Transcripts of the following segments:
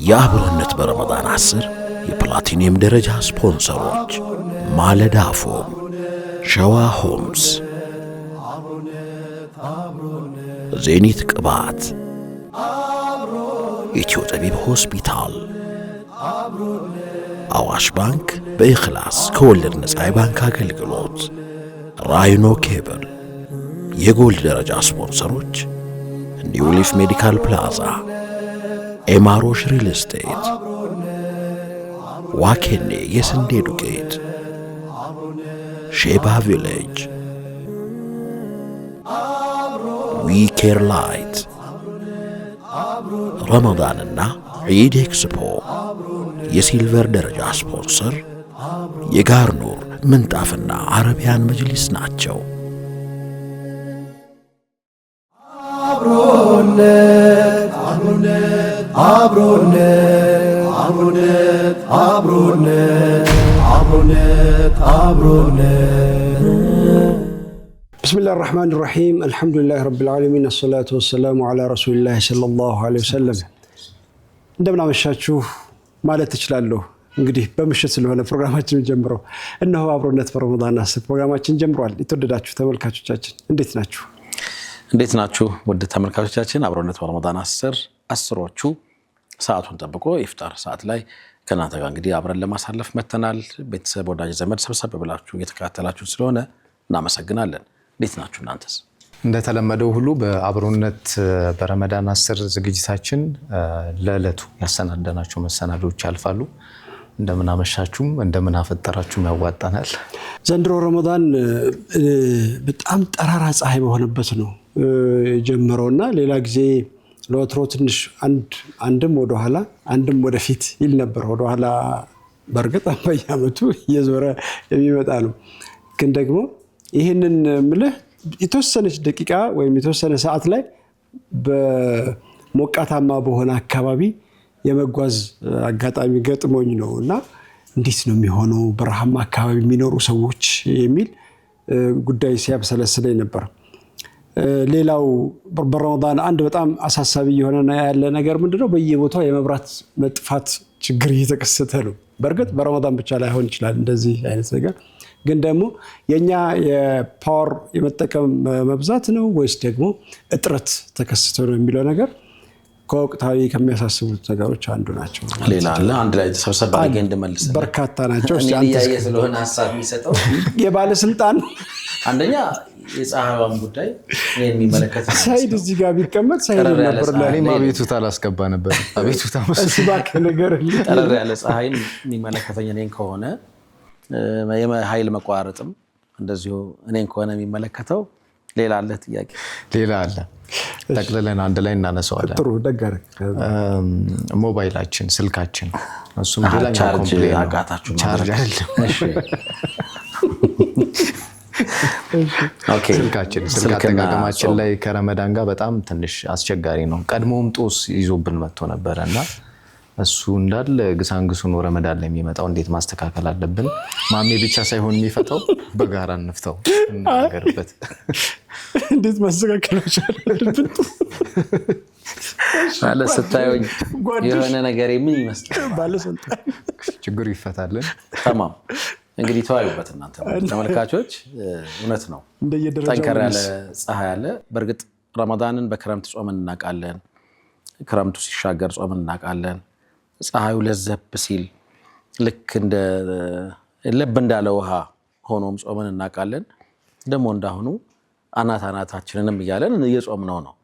የአብሮነት በረመዳን 10 የፕላቲኒየም ደረጃ ስፖንሰሮች ማለዳ ፎም፣ ሸዋ ሆምስ፣ ዜኒት ቅባት፣ ኢትዮ ጠቢብ ሆስፒታል፣ አዋሽ ባንክ በኢኽላስ ከወለድ ነፃ የባንክ አገልግሎት፣ ራይኖ ኬብል። የጎልድ ደረጃ ስፖንሰሮች ኒው ሊፍ ሜዲካል ፕላዛ፣ ኤማሮሽ ሪል ስቴት፣ ዋኬኔ የስንዴ ዱቄት፣ ሼባ ቪሌጅ፣ ዊኬር ላይት፣ ረመዳንና ዒድ ኤክስፖ። የሲልቨር ደረጃ ስፖንሰር የጋርኑር ምንጣፍና አረቢያን መጅሊስ ናቸው። አብሮነት አብሮነት አብሮነት አብሮነት አብሮነት አብሮነት አብሮነት። ብስሚላህ ራህማን ራሒም አልሐምዱሊላህ ረቢል ዓለሚን አሰላቱ ወሰላሙ ዓላ ረሱሊላህ ሰለላሁ ዐለይሂ ወሰለም። እንደምን አመሻችሁ ማለት እችላለሁ። እንግዲህ በምሽት ስለሆነ ፕሮግራማችን ጀምሮ እነሆ አብሮነት በረመዳን 10 ፕሮግራማችን ጀምሯል። የተወደዳችሁ ተመልካቾቻችን እንዴት ናችሁ? እንዴት ናችሁ? ወደ ተመልካቾቻችን አብሮነት በረመዳን 10ዎቹ ሰዓቱን ጠብቆ ኢፍጣር ሰዓት ላይ ከናንተ ጋር እንግዲህ አብረን ለማሳለፍ መተናል። ቤተሰብ ወዳጅ ዘመድ ሰብሰብ ብላችሁ እየተከታተላችሁ ስለሆነ እናመሰግናለን። እንዴት ናችሁ እናንተስ? እንደተለመደው ሁሉ በአብሮነት በረመዳን 10 ዝግጅታችን ለዕለቱ ያሰናዳናቸው መሰናዶች ያልፋሉ። እንደምን አመሻችሁም እንደምን አፈጠራችሁም ያዋጣናል። ዘንድሮ ረመዳን በጣም ጠራራ ፀሐይ በሆነበት ነው ጀመረውና ሌላ ጊዜ ለወትሮ ትንሽ አንድም ወደ ኋላ አንድም ወደፊት ይል ነበር። ወደ ኋላ በርግጥ በየዓመቱ እየዞረ የሚመጣ ነው። ግን ደግሞ ይህንን ምልህ የተወሰነች ደቂቃ ወይም የተወሰነ ሰዓት ላይ በሞቃታማ በሆነ አካባቢ የመጓዝ አጋጣሚ ገጥሞኝ ነው እና እንዴት ነው የሚሆነው በረሃማ አካባቢ የሚኖሩ ሰዎች የሚል ጉዳይ ሲያብሰለስለኝ ነበር። ሌላው በረመዳን አንድ በጣም አሳሳቢ የሆነ ያለ ነገር ምንድነው? በየቦታው የመብራት መጥፋት ችግር እየተከሰተ ነው። በእርግጥ በረመዳን ብቻ ላይሆን ይችላል እንደዚህ አይነት ነገር፣ ግን ደግሞ የኛ የፓወር የመጠቀም መብዛት ነው ወይስ ደግሞ እጥረት ተከስቶ ነው የሚለው ነገር ከወቅታዊ ከሚያሳስቡት ነገሮች አንዱ ናቸው። ሌላ አለ አንድ ላይ ተሰብሰብ አድርጌ እንድመልስ በርካታ ናቸው። እኔ ያየ ስለሆነ ሐሳብ የሚሰጠው የባለስልጣን አንደኛ የፀሐይዋን ጉዳይ የሚመለከት ሳይድ እዚህ ጋር ቢቀመጥ ሳይድ ነበር ለኔ አቤቱታ አላስገባ ነበር። አቤቱታ መስባክ ነገር ጠረር ያለ ፀሐይን የሚመለከተኝ እኔን ከሆነ የኃይል መቋረጥም እንደዚሁ እኔን ከሆነ የሚመለከተው ሌላ አለ ጥያቄ ሌላ አለ። ጠቅልለን አንድ ላይ እናነሳዋለን። ጥሩ ደጋር ሞባይላችን ስልካችን እሱም ሌላኛ ቻርጅ አጋታችሁ ቻርጅ አይደለም። ኦኬ ስልክ አጠቃቀማችን ላይ ከረመዳን ጋር በጣም ትንሽ አስቸጋሪ ነው። ቀድሞም ጦስ ይዞብን መጥቶ ነበርና እሱ እንዳለ ግሳንግሱን ረመዳን ላይ የሚመጣው እንዴት ማስተካከል አለብን? ማሜ ብቻ ሳይሆን የሚፈታው በጋራ እንፍታው እናገርበት። እንዴት ማስተካከል አለብን? ማለት ስታዩኝ የሆነ ነገር ምን ይመስላል? ባለስልጣን ችግሩ ይፈታልን። ተማም እንግዲህ ተዋዩበት እናንተ ተመልካቾች። እውነት ነው ጠንከር ያለ ፀሐይ አለ። በእርግጥ ረመዳንን በክረምት ጾምን እናውቃለን። ክረምቱ ሲሻገር ጾምን እናውቃለን። ፀሐዩ ለዘብ ሲል ልክ እንደ ለብ እንዳለ ውሃ ሆኖም ጾምን እናውቃለን። ደግሞ እንዳሁኑ አናታችንንም እያለን እየጾምነው ነው።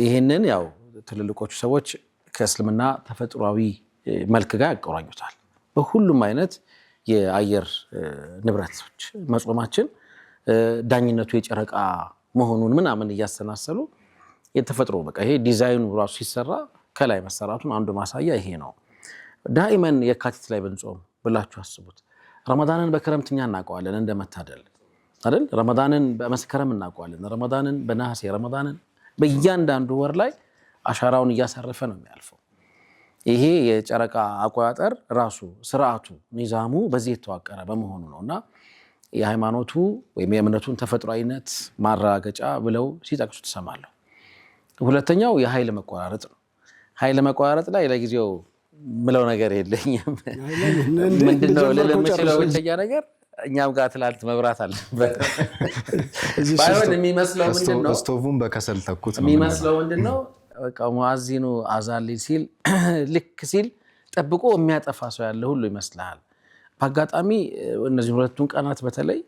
ይህንን ያው ትልልቆቹ ሰዎች ከእስልምና ተፈጥሯዊ መልክ ጋር ያቆራኙታል። በሁሉም አይነት የአየር ንብረቶች መጾማችን ዳኝነቱ የጨረቃ መሆኑን ምናምን እያሰናሰሉ የተፈጥሮ በቃ ይሄ ዲዛይኑ ራሱ ሲሰራ ከላይ መሰራቱን አንዱ ማሳያ ይሄ ነው። ዳኢመን የካቲት ላይ ብንጾም ብላችሁ አስቡት። ረመዳንን በክረምትኛ እናውቀዋለን እንደመታደል አይደል? ረመዳንን በመስከረም እናውቀዋለን፣ ረመዳንን በነሐሴ፣ ረመዳንን በእያንዳንዱ ወር ላይ አሻራውን እያሳረፈ ነው የሚያልፈው። ይሄ የጨረቃ አቆጣጠር ራሱ ስርዓቱ ኒዛሙ በዚህ የተዋቀረ በመሆኑ ነውና የሃይማኖቱ ወይም የእምነቱን ተፈጥሯዊነት ማረጋገጫ ብለው ሲጠቅሱ ተሰማለሁ። ሁለተኛው የኃይል መቆራረጥ ነው። ኃይል መቋረጥ ላይ ለጊዜው ምለው ነገር የለኝም። ምንድነው ለምችለው ብቸኛ ነገር እኛም ጋር ትላንት መብራት አለበት። ባይሆን የሚመስለው ምንድነው ስቶቭን በከሰል ተኩት ነው የሚመስለው ምንድነው በቃ ሙአዚኑ አዛን ሲል ልክ ሲል ጠብቆ የሚያጠፋ ሰው ያለ ሁሉ ይመስላል። በአጋጣሚ እነዚህ ሁለቱን ቀናት በተለይ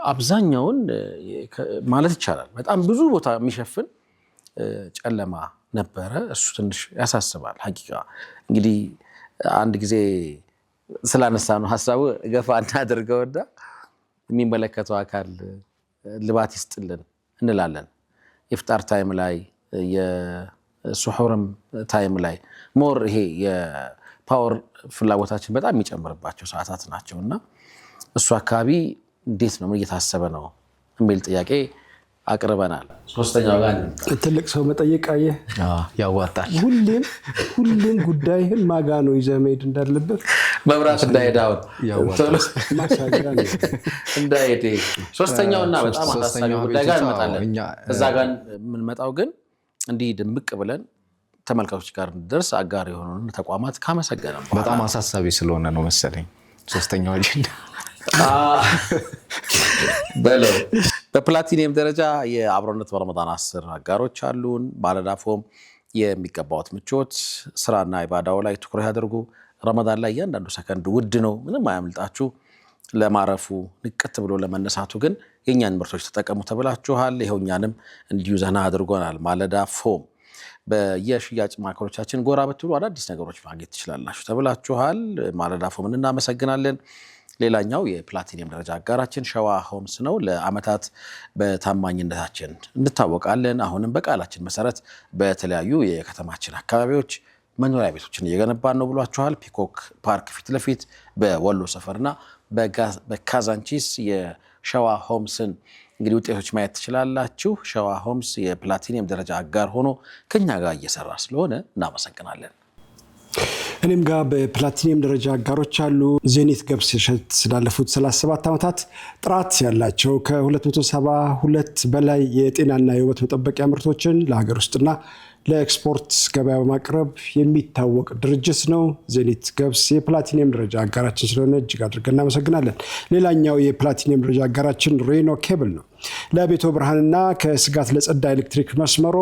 አብዛኛውን ማለት ይቻላል በጣም ብዙ ቦታ የሚሸፍን ጨለማ ነበረ። እሱ ትንሽ ያሳስባል። ሐቂቃ እንግዲህ አንድ ጊዜ ስላነሳ ነው ሐሳቡ ገፋ እናደርገውና የሚመለከተው አካል ልባት ይስጥልን እንላለን። ኢፍጣር ታይም ላይ የሱሑርም ታይም ላይ ሞር ይሄ የፓወር ፍላጎታችን በጣም የሚጨምርባቸው ሰዓታት ናቸውና እሱ አካባቢ እንዴት ነው እየታሰበ ነው የሚል ጥያቄ አቅርበናል። ሶስተኛው ጋር ትልቅ ሰው መጠየቅ አየህ ያዋጣል። ሁሌም ጉዳይህን ማጋ ነው ይዘህ መሄድ እንዳለበት መብራት እንዳይሄዳው እንዳይሄድ ሶስተኛውና በጣም አሳሳቢ ጉዳይ ጋር እንመጣለን። እዛ ጋር የምንመጣው ግን እንዲህ ድምቅ ብለን ተመልካቾች ጋር እንደርስ አጋር የሆኑን ተቋማት ካመሰገነ በጣም አሳሳቢ ስለሆነ ነው መሰለኝ ሶስተኛው አጀንዳ በለው። በፕላቲኒየም ደረጃ የአብሮነት በረመዳን 10 አጋሮች አሉን። ባለዳፎም የሚገባውት ምቾት ስራና ኢባዳው ላይ ትኩረት ያደርጉ። ረመዳን ላይ እያንዳንዱ ሰከንድ ውድ ነው፣ ምንም አያምልጣችሁ። ለማረፉ ንቅት ብሎ ለመነሳቱ ግን የእኛን ምርቶች ተጠቀሙ ተብላችኋል። ይኸው እኛንም እንዲሁ ዘና አድርጎናል። ማለዳፎም በየሽያጭ ማዕከሎቻችን ጎራ ብትሉ አዳዲስ ነገሮች ማግኘት ትችላላችሁ ተብላችኋል። ማለዳፎምን እናመሰግናለን። ሌላኛው የፕላቲኒየም ደረጃ አጋራችን ሸዋ ሆምስ ነው። ለአመታት በታማኝነታችን እንታወቃለን። አሁንም በቃላችን መሰረት በተለያዩ የከተማችን አካባቢዎች መኖሪያ ቤቶችን እየገነባን ነው ብሏችኋል። ፒኮክ ፓርክ ፊት ለፊት በወሎ ሰፈርና በካዛንቺስ የሸዋ ሆምስን እንግዲህ ውጤቶች ማየት ትችላላችሁ። ሸዋ ሆምስ የፕላቲኒየም ደረጃ አጋር ሆኖ ከኛ ጋር እየሰራ ስለሆነ እናመሰግናለን። እኔም ጋር በፕላቲኒየም ደረጃ አጋሮች አሉ። ዜኒት ገብስ እሸት ስላለፉት 37 ዓመታት ጥራት ያላቸው ከ272 በላይ የጤናና የውበት መጠበቂያ ምርቶችን ለሀገር ውስጥና ለኤክስፖርት ገበያ በማቅረብ የሚታወቅ ድርጅት ነው። ዜኒት ገብስ የፕላቲኒየም ደረጃ አጋራችን ስለሆነ እጅግ አድርገን እናመሰግናለን። ሌላኛው የፕላቲኒየም ደረጃ አጋራችን ሬኖ ኬብል ነው። ለቤቶ ብርሃንና ከስጋት ለጸዳ ኤሌክትሪክ መስመሮ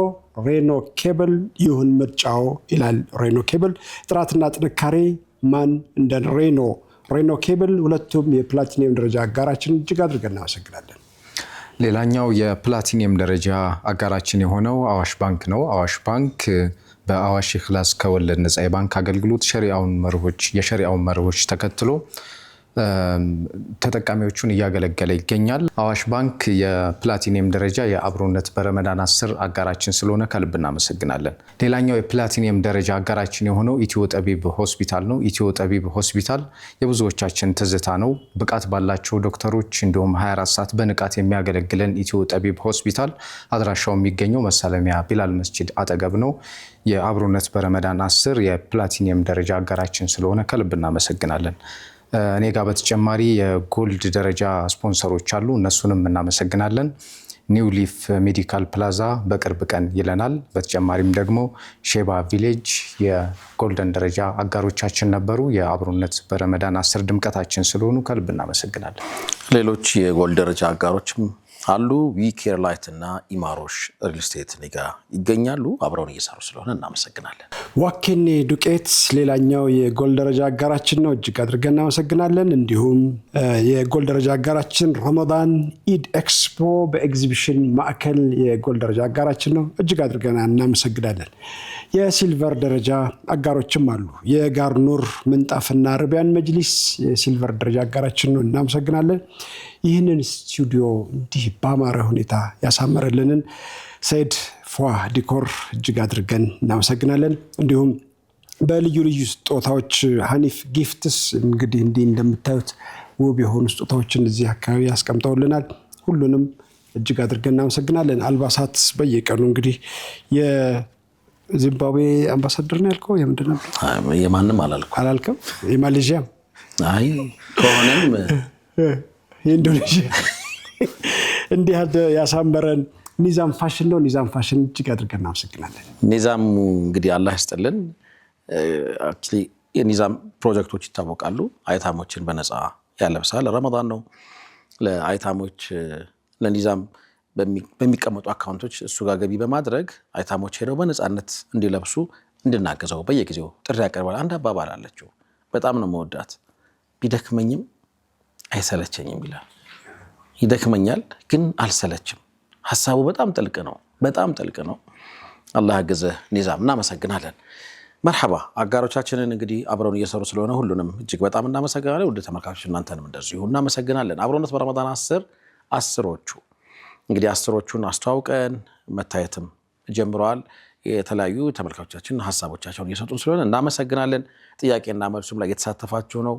ሬኖ ኬብል ይሁን ምርጫው ይላል። ሬኖ ኬብል ጥራትና ጥንካሬ ማን እንደ ሬኖ ኬብል። ሁለቱም የፕላቲኒየም ደረጃ አጋራችን እጅግ አድርገን እናመሰግናለን። ሌላኛው የፕላቲኒየም ደረጃ አጋራችን የሆነው አዋሽ ባንክ ነው። አዋሽ ባንክ በአዋሽ ኢኽላስ ከወለድ ነፃ የባንክ አገልግሎት የሸሪዓውን መርሆች ተከትሎ ተጠቃሚዎቹን እያገለገለ ይገኛል። አዋሽ ባንክ የፕላቲኒየም ደረጃ የአብሮነት በረመዳን 10 አጋራችን ስለሆነ ከልብ እናመሰግናለን። ሌላኛው የፕላቲኒየም ደረጃ አጋራችን የሆነው ኢትዮ ጠቢብ ሆስፒታል ነው። ኢትዮ ጠቢብ ሆስፒታል የብዙዎቻችን ትዝታ ነው። ብቃት ባላቸው ዶክተሮች እንዲሁም 24 ሰዓት በንቃት የሚያገለግለን ኢትዮ ጠቢብ ሆስፒታል አድራሻው የሚገኘው መሳለሚያ ቢላል መስጂድ አጠገብ ነው። የአብሮነት በረመዳን 10 የፕላቲኒየም ደረጃ አጋራችን ስለሆነ ከልብ እናመሰግናለን። እኔ ጋር በተጨማሪ የጎልድ ደረጃ ስፖንሰሮች አሉ። እነሱንም እናመሰግናለን። ኒው ሊፍ ሜዲካል ፕላዛ በቅርብ ቀን ይለናል። በተጨማሪም ደግሞ ሼባ ቪሌጅ የጎልደን ደረጃ አጋሮቻችን ነበሩ። የአብሮነት በረመዳን 10 ድምቀታችን ስለሆኑ ከልብ እናመሰግናለን። ሌሎች የጎልድ ደረጃ አጋሮችም አሉ። ዊኬር ላይት እና ኢማሮሽ ሪል ስቴት ኔጋ ይገኛሉ። አብረውን እየሰሩ ስለሆነ እናመሰግናለን። ዋኬኔ ዱቄት ሌላኛው የጎልድ ደረጃ አጋራችን ነው። እጅግ አድርገን እናመሰግናለን። እንዲሁም የጎልድ ደረጃ አጋራችን ረመዳን ኢድ ኤክስፖ በኤግዚቢሽን ማዕከል የጎልድ ደረጃ አጋራችን ነው። እጅግ አድርገን እናመሰግናለን። የሲልቨር ደረጃ አጋሮችም አሉ። የጋር ኑር ምንጣፍና አረቢያን መጅሊስ የሲልቨር ደረጃ አጋራችን ነው። እናመሰግናለን። ይህንን ስቱዲዮ እንዲህ ባማረ ሁኔታ ያሳመረልንን ሰይድ ፏ ዲኮር እጅግ አድርገን እናመሰግናለን። እንዲሁም በልዩ ልዩ ስጦታዎች ሀኒፍ ጊፍትስ እንግዲህ እንዲህ እንደምታዩት ውብ የሆኑ ስጦታዎችን እዚህ አካባቢ ያስቀምጠውልናል። ሁሉንም እጅግ አድርገን እናመሰግናለን። አልባሳት በየቀኑ እንግዲህ የዚምባብዌ አምባሳደር ነው ያልከው የምንድን ነበር? የማንም አላልኩም። የማሌዥያ አይ ከሆነም የኢንዶኔዥያ እንዲህ ያሳመረን ኒዛም ፋሽን ነው። ኒዛም ፋሽን እጅግ አድርገን እናመሰግናለን። ኒዛም እንግዲህ አላህ ይስጥልን። አክቹሊ የኒዛም ፕሮጀክቶች ይታወቃሉ። አይታሞችን በነፃ ያለብሳል። ረመዳን ነው። ለአይታሞች ለኒዛም በሚቀመጡ አካውንቶች እሱ ጋር ገቢ በማድረግ አይታሞች ሄደው በነፃነት እንዲለብሱ እንድናገዘው በየጊዜው ጥሪ ያቀርባል። አንድ አባባል አለችው፣ በጣም ነው መወዳት። ቢደክመኝም አይሰለቸኝም ይላል። ይደክመኛል ግን አልሰለችም። ሐሳቡ በጣም ጥልቅ ነው፣ በጣም ጥልቅ ነው። አላህ ያግዝህ ኒዛም፣ እናመሰግናለን። መርሐባ አጋሮቻችንን እንግዲህ አብረውን እየሰሩ ስለሆነ ሁሉንም እጅግ በጣም እናመሰግናለን። ውድ ተመልካቾች እናንተንም እንደዚሁ እናመሰግናለን። አብሮነት በረመዳን 10ሮቹ እንግዲህ 10ሮቹን አስተዋውቀን መታየትም ጀምረዋል። የተለያዩ ተመልካቾቻችን ሀሳቦቻቸውን እየሰጡን ስለሆነ እናመሰግናለን። ጥያቄና መልሱም ላይ የተሳተፋችሁ ነው፣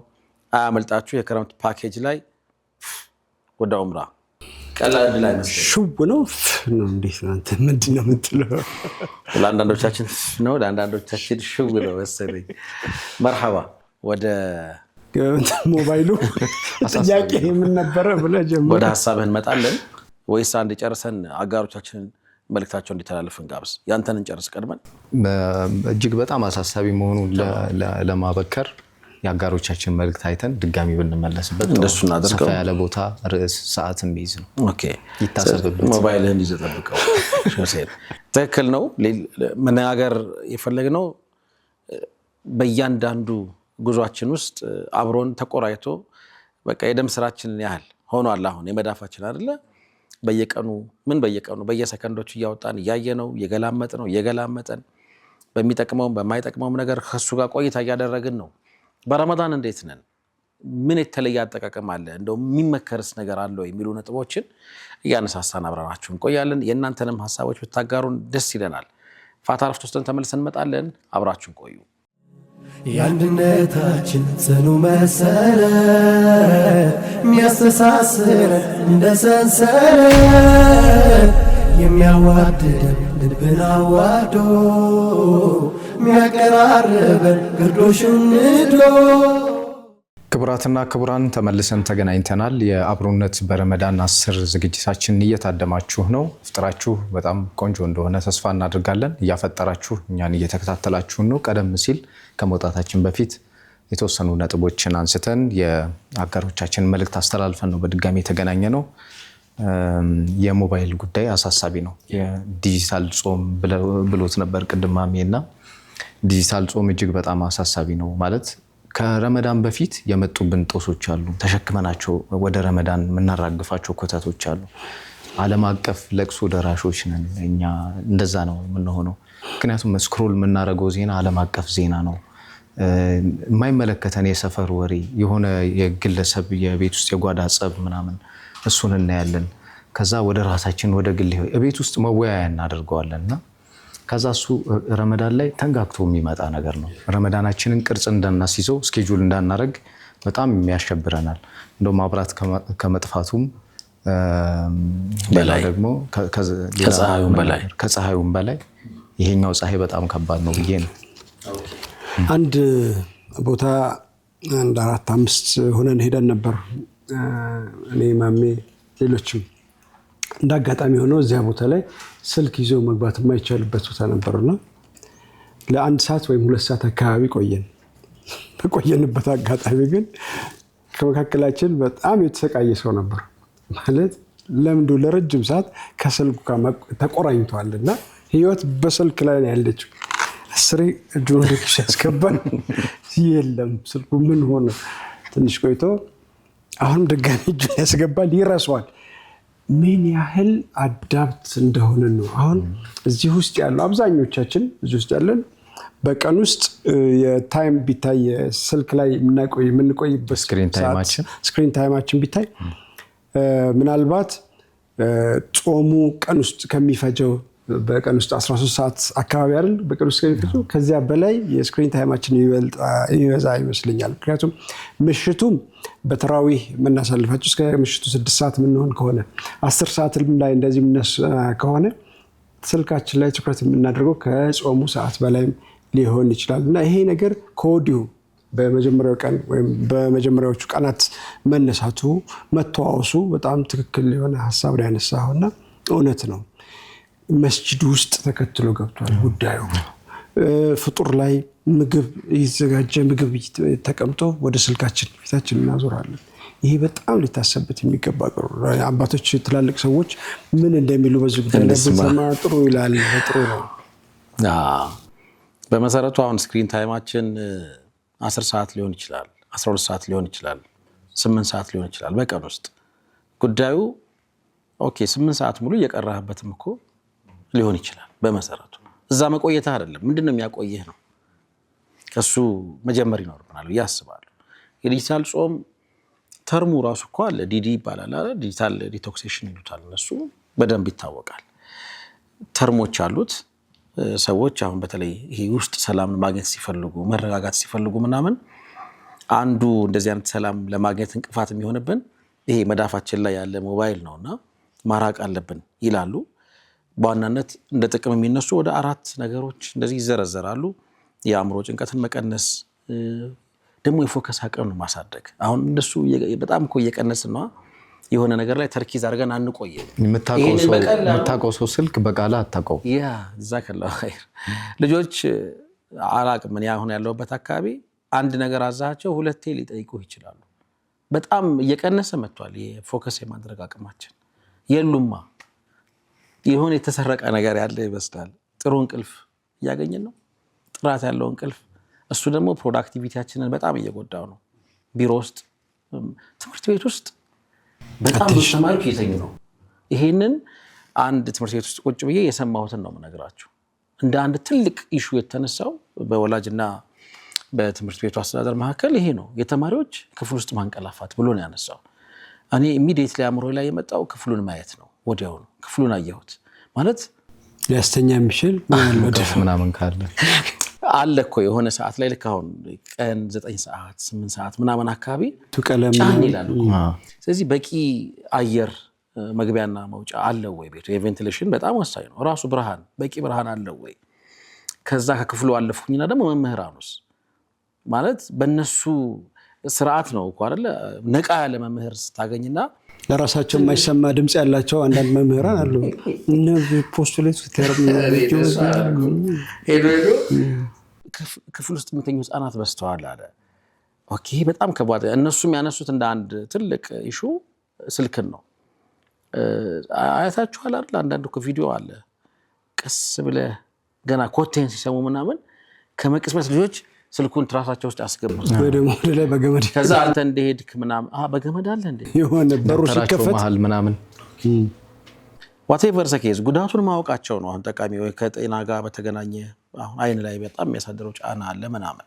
አያመልጣችሁ። የክረምት ፓኬጅ ላይ ወደ ዑምራ ቀላል ላይ መስለኝ ሽው ነው ነው። እንዴት ነው አንተ ምንድን ነው የምትለው? ለአንዳንዶቻችን ነው፣ ለአንዳንዶቻችን ሽው ነው መሰለኝ። መርሐባ ወደ ሞባይሉ ጥያቄ ምን ነበረ ብለህ ጀምር። ወደ ሀሳብህ እንመጣለን ወይስ አንድ ጨርሰን አጋሮቻችንን መልእክታቸው እንዲተላለፍ እንጋብዝ? ያንተን እንጨርስ ቀድመን። እጅግ በጣም አሳሳቢ መሆኑን ለማበከር የአጋሮቻችን መልእክት አይተን ድጋሚ ብንመለስበት እንደሱ እናደርገው። ሰፋ ያለ ቦታ ርዕስ ሰዓትን ቢይዝ ነው። ኦኬ ይታሰብበት። ሞባይልህን ይዘህ ጠብቀው። ትክክል ነው። መነጋገር የፈለግነው በእያንዳንዱ ጉዟችን ውስጥ አብሮን ተቆራይቶ በቃ የደም ስራችንን ያህል ሆኗል። አሁን የመዳፋችን አይደለ በየቀኑ በየሰከንዶቹ እያወጣን እያየነው እየገላመጠን በሚጠቅመውም በማይጠቅመውም ነገር ከሱ ጋር ቆይታ እያደረግን ነው። በረመዳን እንዴት ነን? ምን የተለየ አጠቃቀም አለ? እንደው የሚመከርስ ነገር አለው የሚሉ ነጥቦችን እያነሳሳን አብረናችሁ እንቆያለን። የእናንተንም ሀሳቦች ብታጋሩን ደስ ይለናል። ፋታ ረፍት ወስደን ተመልሰን እንመጣለን። አብራችሁን ቆዩ። የአንድነታችን ጽኑ መሰረት የሚያስተሳስረን እንደ ሰንሰለት የሚያዋድደን ልብን አዋዶ የሚያቀራርበን ግርዶሹን ንዶ። ክቡራትና ክቡራን ተመልሰን ተገናኝተናል። የአብሮነት በረመዳን 10 ዝግጅታችን እየታደማችሁ ነው። ፍጥራችሁ በጣም ቆንጆ እንደሆነ ተስፋ እናደርጋለን። እያፈጠራችሁ እኛን እየተከታተላችሁን ነው። ቀደም ሲል ከመውጣታችን በፊት የተወሰኑ ነጥቦችን አንስተን የአጋሮቻችን መልእክት አስተላልፈን ነው በድጋሚ የተገናኘ ነው። የሞባይል ጉዳይ አሳሳቢ ነው። የዲጂታል ጾም ብሎት ነበር ቅድም ማሜና ዲጂታል ጾም እጅግ በጣም አሳሳቢ ነው። ማለት ከረመዳን በፊት የመጡብን ጦሶች አሉ፣ ተሸክመናቸው ወደ ረመዳን የምናራግፋቸው ኮተቶች አሉ። ዓለም አቀፍ ለቅሶ ደራሾች ነን እኛ፣ እንደዛ ነው የምንሆነው። ምክንያቱም ስክሮል የምናደርገው ዜና ዓለም አቀፍ ዜና ነው። የማይመለከተን የሰፈር ወሬ፣ የሆነ የግለሰብ የቤት ውስጥ የጓዳ ጸብ ምናምን እሱን እናያለን። ከዛ ወደ ራሳችን ወደ ግል ቤት ውስጥ መወያያ እናደርገዋለንና ከዛ እሱ ረመዳን ላይ ተንጋግቶ የሚመጣ ነገር ነው። ረመዳናችንን ቅርጽ እንዳናስይዘው ስኬጁል እንዳናረግ በጣም የሚያሸብረናል። እንደው ማብራት ከመጥፋቱም በላይ ደግሞ ከፀሐዩም በላይ ይሄኛው ፀሐይ በጣም ከባድ ነው ብዬ ነው። አንድ ቦታ አንድ 4-5 ሆነን ሄደን ነበር። እኔ ማሜ ሌሎችም እንዳጋጣሚ ሆኖ እዚያ ቦታ ላይ ስልክ ይዞ መግባት የማይቻልበት ቦታ ነበርና ለ1 ሰዓት ወይም 2 ሰዓት አካባቢ ቆየን። በቆየንበት አጋጣሚ ግን ከመካከላችን በጣም የተሰቃየ ሰው ነበር። ማለት ለምዶ ለረጅም ሰዓት ከስልኩ ጋር ተቆራኝቷልና ህይወት በስልክ ላይ ያለችው አስሬ እጁን ወደ ኪሱ ያስገባል። የለም ስልኩ ምን ሆነ? ትንሽ ቆይቶ አሁንም ድጋሚ እጁን ያስገባል፣ ይረሳዋል። ምን ያህል አዳፕት እንደሆነ ነው። አሁን እዚህ ውስጥ ያለው አብዛኞቻችን እዚህ ውስጥ ያለን በቀን ውስጥ የታይም ቢታይ ስልክ ላይ የምንቆይበት ስክሪን ታይማችን ቢታይ ምናልባት ጾሙ ቀን ውስጥ ከሚፈጀው በቀን ውስጥ 13 ሰዓት አካባቢ አይደል? በቀን ውስጥ ከሚፈጀው ከዚያ በላይ የስክሪን ታይማችን ይበዛ ይመስለኛል። ምክንያቱም ምሽቱም በተራዊህ የምናሳልፋቸው እስከ ምሽቱ 6 ሰዓት የምንሆን ከሆነ 10 ሰዓት ላይ እንደዚህ ከሆነ ስልካችን ላይ ትኩረት የምናደርገው ከጾሙ ሰዓት በላይም ሊሆን ይችላል እና ይሄ ነገር ከወዲሁ በመጀመሪያው ቀን ወይም በመጀመሪያዎቹ ቀናት መነሳቱ መተዋወሱ በጣም ትክክል የሆነ ሀሳብ ላይ ያነሳውና እውነት ነው። መስጂድ ውስጥ ተከትሎ ገብቷል ጉዳዩ። ፍጡር ላይ ምግብ ይዘጋጀ ምግብ ተቀምጦ ወደ ስልካችን ፊታችን እናዞራለን። ይሄ በጣም ሊታሰብበት የሚገባ አባቶች ትላልቅ ሰዎች ምን እንደሚሉ በዚህ ጉዳይ ለብሰማ ጥሩ ይላል። ጥሩ ነው። በመሰረቱ አሁን ስክሪን ታይማችን 10 ሰዓት ሊሆን ይችላል፣ 12 ሰዓት ሊሆን ይችላል፣ 8 ሰዓት ሊሆን ይችላል በቀን ውስጥ። ጉዳዩ ኦኬ 8 ሰዓት ሙሉ እየቀራህበትም እኮ ሊሆን ይችላል። በመሰረቱ እዛ መቆየት አይደለም ምንድነው የሚያቆየህ ነው። ከሱ መጀመር ይኖርብናል ብዬ አስባለሁ። የዲጂታል ጾም ተርሙ ራሱ እኮ አለ፣ ዲዲ ይባላል አይደል? ዲጂታል ዲቶክሴሽን ይሉታል እነሱ፣ በደንብ ይታወቃል። ተርሞች አሉት። ሰዎች አሁን በተለይ ይሄ ውስጥ ሰላም ማግኘት ሲፈልጉ መረጋጋት ሲፈልጉ ምናምን አንዱ እንደዚህ አይነት ሰላም ለማግኘት እንቅፋት የሚሆንብን ይሄ መዳፋችን ላይ ያለ ሞባይል ነውና ማራቅ አለብን ይላሉ። በዋናነት እንደ ጥቅም የሚነሱ ወደ 4 ነገሮች እንደዚህ ይዘረዘራሉ። የአእምሮ ጭንቀትን መቀነስ፣ ደግሞ የፎከስ አቅምን ማሳደግ። አሁን እንደሱ በጣም እኮ እየቀነስን ነው። የሆነ ነገር ላይ ተርኪዝ አድርገን አንቆየም። የምታውቀው ሰው ስልክ በቃላ አታውቀው። ያ ጀዛከላሁ ኸይር። ልጆች አላቅም እኔ አሁን ያለሁበት አካባቢ አንድ ነገር አዛቸው 2 ሊጠይቁ ይችላሉ። በጣም እየቀነሰ መጥቷል የፎከስ የማድረግ አቅማችን። የሉማ የሆነ የተሰረቀ ነገር ያለ ይመስላል። ጥሩ እንቅልፍ እያገኘን ነው፣ ጥራት ያለው እንቅልፍ። እሱ ደግሞ ፕሮዳክቲቪቲያችንን በጣም እየጎዳው ነው። ቢሮ ውስጥ፣ ትምህርት ቤት ውስጥ በጣም ብዙ ተማሪዎች እየተኙ ነው። ይሄንን አንድ ትምህርት ቤት ውስጥ ቁጭ ብዬ የሰማሁትን ነው የምነግራችሁ። እንደ አንድ ትልቅ ኢሹ የተነሳው በወላጅና በትምህርት ቤቱ አስተዳደር መካከል ይሄ ነው። የተማሪዎች ክፍል ውስጥ ማንቀላፋት ብሎ ነው ያነሳው። እኔ ኢሚዲየትሊ አእምሮ ላይ የመጣው ክፍሉን ማየት ነው። ወዲያው ነው ክፍሉን አየሁት። ማለት ሊያስተኛ የሚችል ምናምን ካለ አለ እኮ የሆነ ሰዓት ላይ ልክ አሁን ቀን 9 ሰዓት 8 ሰዓት ምናምን አካባቢ ቀለም ጫን ይላል። ስለዚህ በቂ አየር መግቢያና መውጫ አለው ወይ? ቤቱ የቬንቲሌሽን በጣም ወሳኝ ነው። ራሱ ብርሃን በቂ ብርሃን አለው ወይ? ከዛ ከክፍሉ አለፍኩኝና ደግሞ መምህራኑስ ማለት በእነሱ ስርዓት ነው እኮ አይደለ? ነቃ ያለ መምህር ስታገኝና ለራሳቸው የማይሰማ ድምጽ ያላቸው አንዳንድ መምህራን አሉ። እነዚህ ፖስቱሌት ክፍል ውስጥ የሚተኙ ህፃናት በስተዋል አለ። ኦኬ በጣም ከባድ። እነሱም ያነሱት እንደ አንድ ትልቅ ኢሹ ስልክን ነው። አያታችኋል አይደል? አንዳንድ እኮ ቪዲዮ አለ። ቀስ ብለህ ገና ኮቴን ሲሰሙ ምናምን ከመቅስመስ ልጆች ስልኩን ትራሳቸው ውስጥ ያስገቡት ወይ ደግሞ ወደ ላይ በገመድ ከዛ አንተ እንደሄድክ ምናምን በገመድ አለ እንዴ የሆነ በሩ ሲከፈት መሃል ምናምን whatever ሰኬዝ ጉዳቱን ማወቃቸው ነው አሁን ጠቃሚ። ወይ ከጤና ጋር በተገናኘ አሁን አይን ላይ በጣም የሚያሳድረው ጫና አለ ምናምን።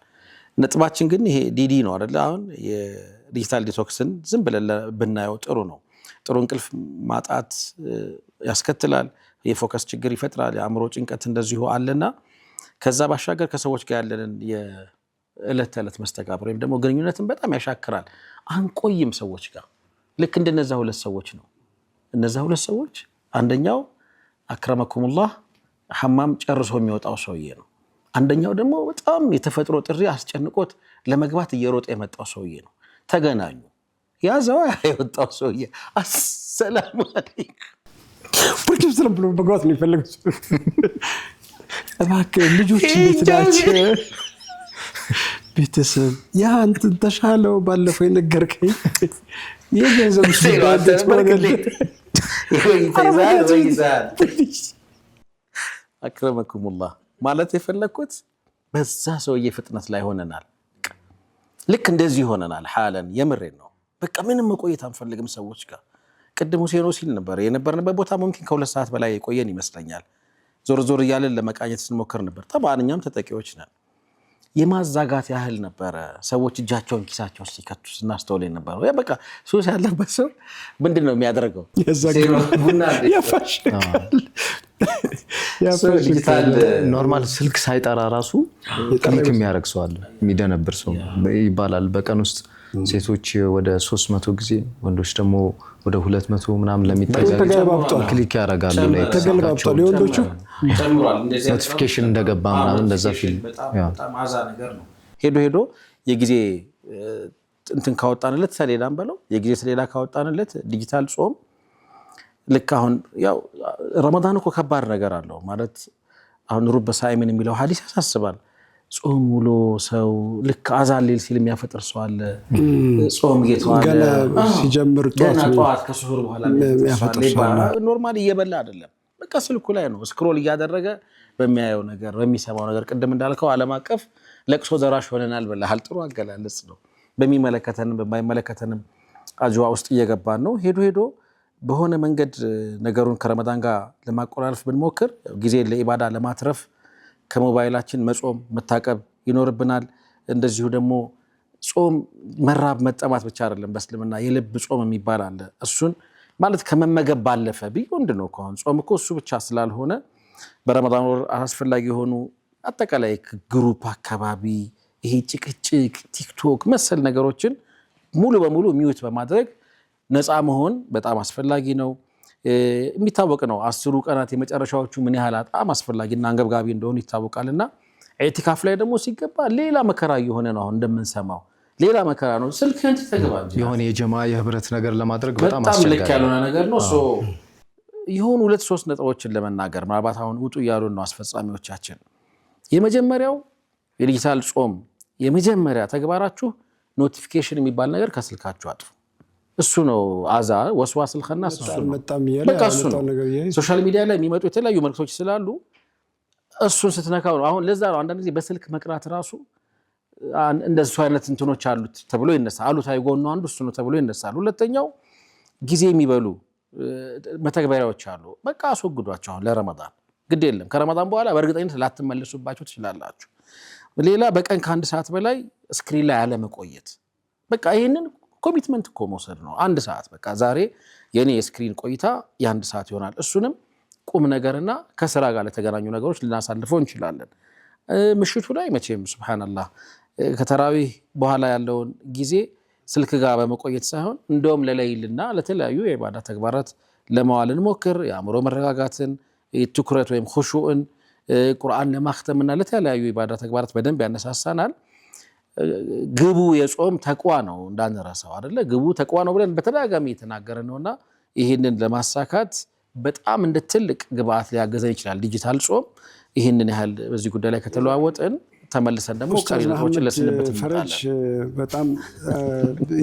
ነጥባችን ግን ይሄ ዲዲ ነው አይደል? አሁን የዲጂታል ዲቶክስን ዝም ብለን ብናየው ጥሩ ነው። ጥሩ እንቅልፍ ማጣት ያስከትላል፣ የፎከስ ችግር ይፈጥራል፣ የአእምሮ ጭንቀት እንደዚሁ አለና ከዛ ባሻገር ከሰዎች ጋር ያለንን የዕለት ተዕለት መስተጋብር ወይም ደግሞ ግንኙነትን በጣም ያሻክራል። አንቆይም ሰዎች ጋር። ልክ እንደነዛ 2 ሰዎች ነው። እነዛ 2 ሰዎች አንደኛው አክረመኩሙላህ ሐማም ጨርሶ የሚወጣው ሰውዬ ነው። አንደኛው ደግሞ በጣም የተፈጥሮ ጥሪ አስጨንቆት ለመግባት እየሮጠ የመጣው ሰውዬ ነው። ተገናኙ። ያዛው ያወጣው ሰውዬ አሰላሙ አለይኩም ወርክም ሰላም ብሎ መግባት ነው የሚፈልገው። እባክህ ልጆች እንዴት ናቸው? ቤተሰብ ያ እንትን ተሻለው ባለፈው የነገርከኝ የገንዘብ ስዳት አክረመኩሙላህ ማለት የፈለኩት በዛ ሰውዬ ፍጥነት ላይ ሆነናል። ልክ እንደዚህ ሆነናል። ሐላን የምሬን ነው። በቃ ምንም መቆየት አንፈልግም ሰዎች ጋር። ቅድም ሁሴን ሲል ነበር የነበርንበት ቦታ ሙምኪን ከ2 ሰዓት በላይ የቆየን ይመስለኛል። ዞር ዞር እያለን ለመቃኘት ስንሞክር ነበር። ተባንኛም ተጠቂዎች ነን። የማዛጋት ያህል ነበረ። ሰዎች እጃቸውን ኪሳቸው ውስጥ ሲከቱ ስናስተውል ነበር። ያ በቃ ሱስ ያለበት ሰው ምንድነው የሚያደርገው? ያፋሽካል። ኖርማል ስልክ ሳይጠራ ራሱ ክሊክ የሚያደርግ ሰው አለ፣ የሚደነብር ሰው ይባላል። በቀን ውስጥ ሴቶች ወደ 300 ጊዜ ወንዶች ደግሞ ወደ 200 ምናምን ለሚጠጋ ክሊክ ያደርጋሉ። ላይ ተገልባብጧል። የወንዶቹ ጨምሯል። እንደዚህ ኖቲፊኬሽን እንደገባ ምናምን እንደዛ ፊልም በጣም አዛ ነገር ነው። ሄዶ የጊዜ እንትን ካወጣንለት ሰሌዳን በለው የጊዜ ሰሌዳ ካወጣንለት ዲጂታል ጾም ልክ አሁን ያው ረመዳን እኮ ከባድ ነገር አለው ማለት አሁን ሩብ ሳይምን የሚለው ሐዲስ ያሳስባል። ጾም ውሎ ሰው ልክ አዛን ሊል ሲል የሚያፈጥር ሰው አለ። ጾም እየተዋለ ሲጀምር ጠዋት ከሱሁር በኋላ የሚያፈጥር ሰው አለ። ኖርማሊ እየበላ አይደለም፣ በቃ ስልኩ ላይ ነው ስክሮል እያደረገ በሚያየው ነገር በሚሰማው ነገር። ቅድም እንዳልከው ዓለም አቀፍ ለቅሶ ደራሽ ሆነናል ብለሃል። ጥሩ አገላለጽ ነው። በሚመለከተንም በማይመለከተንም አጅዋ ውስጥ እየገባን ነው። ሄዶ በሆነ መንገድ ነገሩን ከረመዳን ጋር ለማቆራረፍ ብንሞክር ጊዜ ለኢባዳ ለማትረፍ ከሞባይላችን መጾም መታቀብ ይኖርብናል። እንደዚሁ ደግሞ ጾም መራብ መጠማት ብቻ አይደለም፣ በእስልምና የልብ ጾም የሚባል አለ። እሱን ማለት ከመመገብ ባለፈ ቢዮንድ ነው። ከሆነ ጾም እኮ እሱ ብቻ ስላልሆነ በረመዳን ወር አስፈላጊ የሆኑ አጠቃላይ ግሩፕ አካባቢ ይሄ ጭቅጭቅ፣ ቲክቶክ መሰል ነገሮችን ሙሉ በሙሉ ሚውት በማድረግ ነፃ መሆን በጣም አስፈላጊ ነው። የሚታወቅ ነው 10 ቀናት የመጨረሻዎቹ ምን ያህል በጣም አስፈላጊና አንገብጋቢ እንደሆኑ ይታወቃልና ኢዕቲካፍ ላይ ደግሞ ሲገባ ሌላ መከራ እየሆነ ነው። አሁን እንደምንሰማው ሌላ መከራ ነው። ስልክህን ተገባ እንጂ የሆነ የጀማ የህብረት ነገር ለማድረግ በጣም ልክ ያልሆነ ነገር ነው። የሆኑ 2-3 ነጥቦችን ለመናገር ምናልባት አሁን ውጡ እያሉ ነው አስፈጻሚዎቻችን። የመጀመሪያው የዲጂታል ጾም የመጀመሪያ ተግባራችሁ ኖቲፊኬሽን የሚባል ነገር ከስልካችሁ አጥፉ። እሱ ነው አዛ ወስዋስል ኸናስ እሱ ነው። በቃ እሱ ነው። ሶሻል ሚዲያ ላይ የሚመጡ የተለያዩ መልክቶች ስላሉ እሱን ስትነካው ነው። አሁን ለዛ ነው አንዳንድ ጊዜ በስልክ መቅራት ራሱ እንደዚህ አይነት እንትኖች አሉት ተብሎ ይነሳል። አሉታዊ ጎኑ አንዱ እሱ ነው ተብሎ ይነሳል። ሁለተኛው ጊዜ የሚበሉ መተግበሪያዎች አሉ። በቃ አስወግዷቸው። አሁን ለረመዳን ግድ የለም። ከረመዳን በኋላ በእርግጠኝነት ላትመለሱባቸው ትችላላችሁ። ሌላ በቀን ከ1 ሰዓት በላይ ስክሪን ላይ ያለ መቆየት። በቃ ይሄንን ኮሚትመንት እኮ መውሰድ ነው። 1 ሰዓት በቃ ዛሬ የኔ የስክሪን ቆይታ የ1 ሰዓት ይሆናል። እሱንም ቁም ነገርና ከስራ ጋር ለተገናኙ ነገሮች ልናሳልፈው እንችላለን። ምሽቱ ላይ መቼም ሱብሃንአላህ ከተራዊህ በኋላ ያለውን ጊዜ ስልክ ጋር በመቆየት ሳይሆን እንደውም ለለይልና ለተለያዩ የኢባዳ ተግባራት ለማዋልን ሞክር። የአእምሮ መረጋጋትን፣ ትኩረት ወይም ኹሹዕን፣ ቁርአን ለማክተምና ለተለያዩ የኢባዳ ተግባራት በደንብ ያነሳሳናል። ግቡ የጾም ተቅዋ ነው እንዳንረሳው አይደለ? ግቡ ተቅዋ ነው ብለን በተደጋጋሚ የተናገረ ነውና ይህንን ለማሳካት በጣም እንደ ትልቅ ግብአት ሊያገዘን ይችላል ዲጂታል ጾም። ይህንን ያህል በዚህ ጉዳይ ላይ ከተለዋወጥን ተመልሰን ደግሞ ቀሪነቶችን ለስንበት ፈረጅ በጣም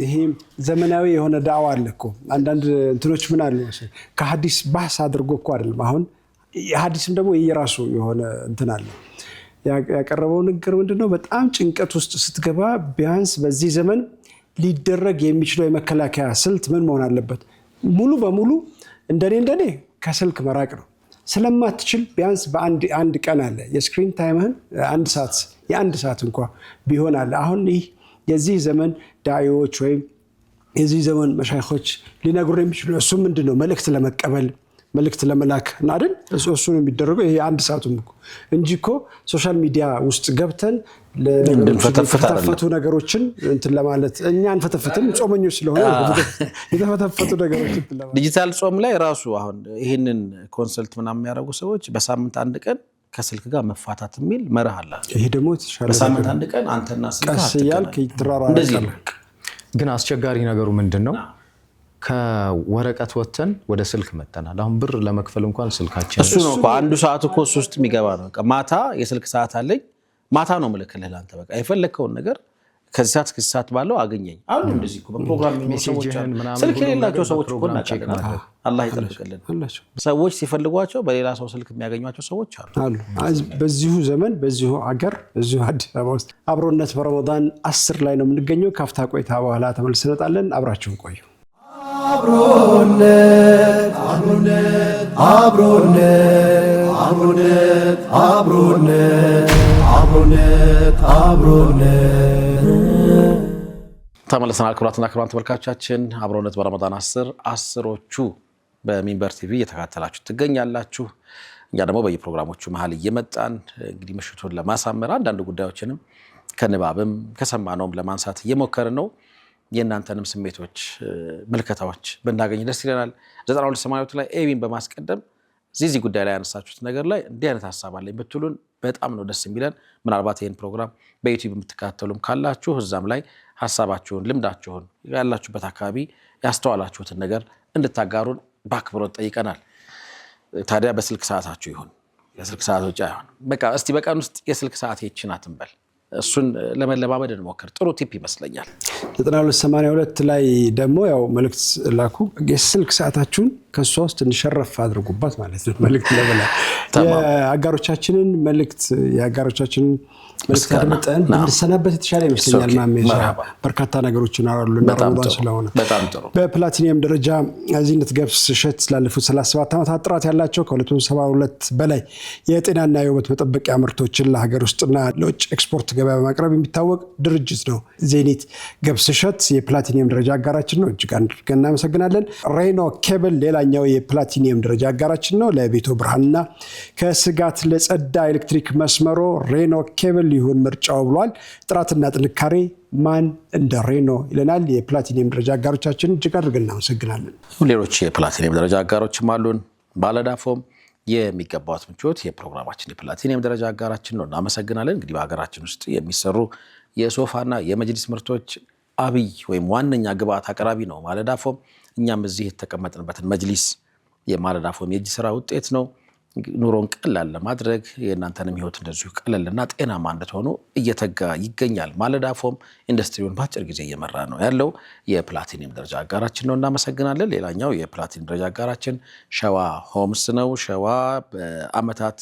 ይሄ ዘመናዊ የሆነ ዳዋ አለ እኮ አንዳንድ እንትኖች ምን አለ ከሐዲስ ባህስ አድርጎ እኮ አይደለም። አሁን የሐዲስም ደግሞ የራሱ የሆነ እንትን አለ። ያቀረበው ነገር ምንድነው? በጣም ጭንቀት ውስጥ ስትገባ ቢያንስ በዚህ ዘመን ሊደረግ የሚችለው የመከላከያ ስልት ምን መሆን አለበት? ሙሉ በሙሉ እንደኔ ከስልክ መራቅ ነው። ስለማትችል ቢያንስ በአንድ ቀን አለ የስክሪን ታይምህን 1 ሰዓት የ1 ሰዓት እንኳን ቢሆን አለ። አሁን ይህ የዚህ ዘመን ዳዒዎች ወይም የዚህ ዘመን መሻይኾች ሊነግሩ የሚችሉ እሱ ምንድነው? መልእክት ለመቀበል መልእክት ለመላክ አይደል? እሱ ነው የሚደረገው። ይሄ 1 ሰዓቱም እኮ እንጂ እኮ ሶሻል ሚዲያ ውስጥ ገብተን ለፈተፈቱ ነገሮችን እንትን ለማለት እኛ አንፈተፈትም። ጾመኞች ስለሆነ የተፈተፈቱ ነገሮችን ዲጂታል ጾም ላይ ራሱ አሁን ይሄንን ኮንሰልት ምናምን የሚያደርጉ ሰዎች በሳምንት 1 ቀን ከስልክ ጋር መፋታት የሚል መርህ አለ። ይሄ ደግሞ ተሻለ። በሳምንት 1 ቀን አንተና ስልክ አትያልክ ይተራራራል። ግን አስቸጋሪ ነገሩ ምንድነው? ከወረቀት ወተን ወደ ስልክ መተናል። አሁን ብር ለመክፈል እንኳን ስልካችን እሱ ነው እኮ 1 ሰዓት እኮ እሱ ውስጥ የሚገባ ነው። በቃ ማታ የስልክ ሰዓት አለኝ ማታ ነው ምልክልህ አንተ በቃ የፈለከውን ነገር ከዚህ ሰዓት እስከ ሰዓት ባለው አገኘኝ አሉ። እንደዚህ እኮ በፕሮግራም የሚሰዎች ስልክ የሌላቸው ሰዎች እኮ ናቸው። አላህ ይጠብቅልን። ሰዎች ሲፈልጓቸው በሌላ ሰው ስልክ የሚያገኟቸው ሰዎች አሉ። በዚሁ ዘመን በዚሁ አገር በዚሁ አዲስ አበባ ውስጥ አብሮነት በረመዳን 10 ላይ ነው የምንገኘው። ካፍታ ቆይታ በኋላ ተመልሰን እንመጣለን። አብራችሁን ቆዩ። አብሮነት አብሮነት አብሮነት አብሮነት አብሮነት አብሮነት አብሮነት ተመልሰናል። ክቡራትና ክቡራን ተመልካቾቻችን አብሮነት በረመዳን 10ዎቹ በሚንበር ቲቪ እየተከታተላችሁ ትገኛላችሁ። እኛ ደግሞ በየፕሮግራሞቹ መሀል እየመጣን እንግዲህ ምሽቱን ለማሳመር አንዳንድ ጉዳዮችንም ከንባብም ከሰማነውም ለማንሳት እየሞከርን ነው። የእናንተንም ስሜቶች ምልከታዎች ብናገኝ ደስ ይለናል። 9282 ላይ ኤቢን በማስቀደም እዚህ ጉዳይ ላይ ያነሳችሁት ነገር ላይ እንዲህ አይነት ሐሳብ አለኝ ብትሉን በጣም ነው ደስ የሚለን። ምናልባት ይህን ፕሮግራም በዩቲዩብ የምትከታተሉም ካላችሁ እዛም ላይ ሐሳባችሁን ልምዳችሁን ያላችሁበት አካባቢ ያስተዋላችሁትን ነገር እንድታጋሩን በአክብሮት ጠይቀናል። ታዲያ በስልክ ሰዓታችሁ ይሁን የስልክ ሰዓት ውጭ አይሆን በቃ እስቲ በቀን ውስጥ የስልክ ሰዓት ይችናት እንበል እሱን ለመለማመድ እንሞክር ጥሩ ቲፕ ይመስለኛል 9282 ላይ ደግሞ ያው መልእክት ላኩ የስልክ ሰዓታችሁን ከሷ ውስጥ እንሸረፍ አድርጉባት ማለት ነው መልእክት ለበላ የአጋሮቻችንን መልእክት የአጋሮቻችንን መስከረም እንሰናበት የተሻለ ይመስለኛል ማሜ በርካታ ነገሮችን አራሉ እንደረመዳን ስለሆነ በጣም ጥሩ በፕላቲኒየም ደረጃ አዚነት ገብስ እሸት ላለፉት 37 ዓመታት ጥራት ያላቸው ከ272 በላይ የጤናና የውበት መጠበቂያ ምርቶችን ለሀገር ውስጥና ለውጭ ኤክስፖርት ገበያ በማቅረብ የሚታወቅ ድርጅት ነው ዜኒት ገብስ እሸት የፕላቲኒየም ደረጃ አጋራችን ነው እጅግ አድርገን እናመሰግናለን ሬኖ ኬብል ሌላኛው የፕላቲኒየም ደረጃ አጋራችን ነው ለቤቶ ብርሃንና ከስጋት ለጸዳ ኤሌክትሪክ መስመሮ ሬኖ ኬብል ይሁን ምርጫው ብሏል ጥራትና ጥንካሬ ማን እንደ ሬኖ ይለናል የፕላቲኒየም ደረጃ አጋሮቻችን እጅግ አድርገን እናመሰግናለን ሌሎች የፕላቲኒየም ደረጃ አጋሮችም አሉን ባለዳፎም የሚገባው ምቾት የፕሮግራማችን የፕላቲኒየም ደረጃ አጋራችን ነው እናመሰግናለን እንግዲህ በሀገራችን ውስጥ የሚሰሩ የሶፋና የመጅሊስ ምርቶች አብይ ወይም ዋነኛ ግብአት አቅራቢ ነው ማለዳፎም እኛም እዚህ የተቀመጥንበትን መጅሊስ የማለዳፎም የእጅ ስራ ውጤት ነው ኑሮን ቀላል ለማድረግ የእናንተንም ህይወት እንደዚሁ ቀላልና ጤናማ እንድትሆኑ እየተጋ ይገኛል ማለዳፎም ኢንዱስትሪውን በአጭር ጊዜ እየመራ ነው ያለው የፕላቲኒየም ደረጃ አጋራችን ነው እናመሰግናለን ሌላኛው የፕላቲኒየም ደረጃ አጋራችን ሸዋ ሆምስ ነው ሸዋ በአመታት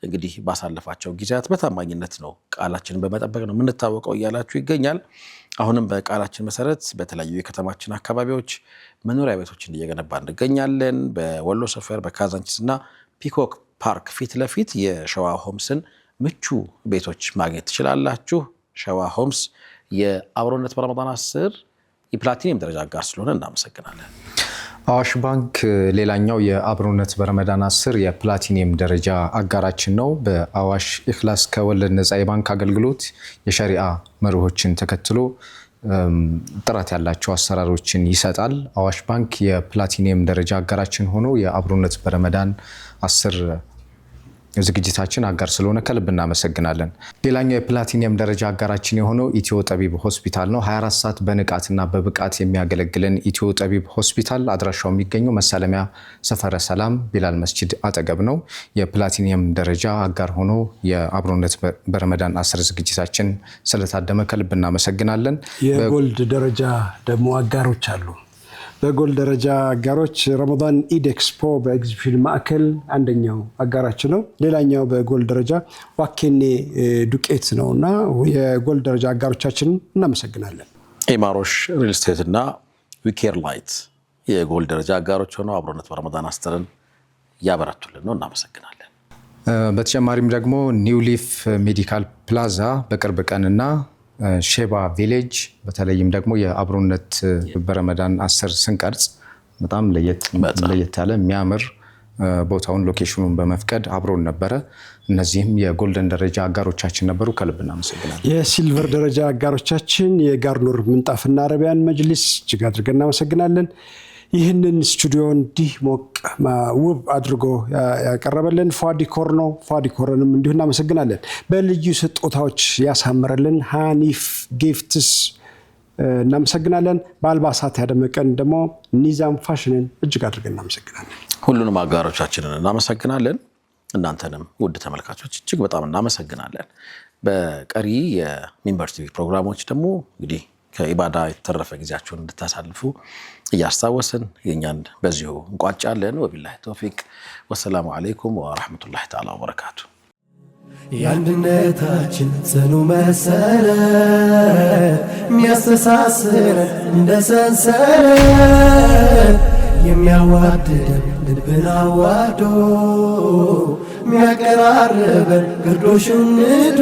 እንግዲህ ባሳለፋቸው ጊዜያት በታማኝነት ነው ቃላችንን በመጠበቅ ነው የምንታወቀው እያላችሁ ይገኛል አሁንም በቃላችን መሰረት በተለያዩ የከተማችን አካባቢዎች መኖሪያ ቤቶችን እየገነባ እንገኛለን በወሎ ሰፈር በካዛንቺስና ፒኮክ ፓርክ ፊት ለፊት የሸዋ ሆምስን ምቹ ቤቶች ማግኘት ትችላላችሁ ሸዋ ሆምስ የአብሮነት በረመዳን 10 የፕላቲኒየም ደረጃ አጋር ስለሆነ እናመሰግናለን አዋሽ ባንክ ሌላኛው የአብሮነት በረመዳን 10 የፕላቲኒየም ደረጃ አጋራችን ነው በአዋሽ ኢኽላስ ከወለድ ነፃ የባንክ አገልግሎት የሸሪዓ መርሆችን ተከትሎ ጥራት ያላቸው አሰራሮችን ይሰጣል አዋሽ ባንክ የፕላቲኒየም ደረጃ አጋራችን ሆኖ የአብሮነት በረመዳን 10 ዝግጅታችን አጋር ስለሆነ ከልብ እናመሰግናለን ሌላኛው የፕላቲኒየም ደረጃ አጋራችን የሆነው ኢትዮ ጠቢብ ሆስፒታል ነው 24 ሰዓት በንቃትና በብቃት የሚያገለግለን ኢትዮ ጠቢብ ሆስፒታል አድራሻው የሚገኘው መሳለሚያ ሰፈረ ሰላም ቢላል መስጂድ አጠገብ ነው የፕላቲኒየም ደረጃ አጋር ሆኖ የአብሮነት በረመዳን 10 ዝግጅታችን ስለታደመ ከልብ እናመሰግናለን የጎልድ ደረጃ ደግሞ አጋሮች አሉ በጎል ደረጃ አጋሮች ረመዳን ኢድ ኤክስፖ በኤግዚቢሽን ማዕከል አንደኛው አጋራችን ነው ሌላኛው በጎል ደረጃ ዋኬኔ ዱቄት ነውና የጎል ደረጃ አጋሮቻችን እናመሰግናለን ኢማሮሽ ሪል ስቴት እና ዊኬር ላይት የጎል ደረጃ አጋሮች ሆነው አብሮነት በረመዳን 10ን ያበረቱልን ነው እናመሰግናለን በተጨማሪም ደግሞ ኒው ሊፍ ሜዲካል ፕላዛ በቅርብ ቀንና ሼባ ቪሌጅ በተለይም ደግሞ የአብሮነት በረመዳን 10 ስንቀርጽ በጣም ለየት ያለ የሚያምር ቦታውን ሎኬሽኑን በመፍቀድ አብሮን ነበረ እነዚህም የጎልደን ደረጃ አጋሮቻችን ነበሩ ከልብ እናመሰግናለን የሲልቨር ደረጃ አጋሮቻችን የጋርኑር ምንጣፍና አረቢያን መጅሊስ እጅግ አድርገን እናመሰግናለን ይህንን ስቱዲዮ እንዲህ ሞቅ ውብ አድርጎ ያቀረበልን ፏዲኮር ነው ፏዲኮርንም እንዲሁ እናመሰግናለን በልዩ ስጦታዎች ያሳምረልን ሃኒፍ ጊፍትስ እናመሰግናለን በአልባሳት ያደመቀን ደግሞ ኒዛም ፋሽንን እጅግ አድርገን እናመሰግናለን ሁሉንም አጋሮቻችንን እናመሰግናለን እናንተንም ውድ ተመልካቾች እጅግ በጣም እናመሰግናለን በቀሪ የሚንበር ቲቪ ፕሮግራሞች ደግሞ እንግዲህ ከኢባዳ የተረፈ ጊዜያችሁን እንድታሳልፉ እያስታወስን የኛን በዚሁ እንቋጫለን ወቢላሂ ተውፊቅ ወሰላሙ አለይኩም ወራህመቱላሂ ተዓላ ወበረካቱ የአንድነታችን ጽኑ መሰረት የሚያስተሳስረን እንደ ሰንሰለት የሚያዋድደን ልብን አዋዶ የሚያቀራርበን ግርዶሹን ንዶ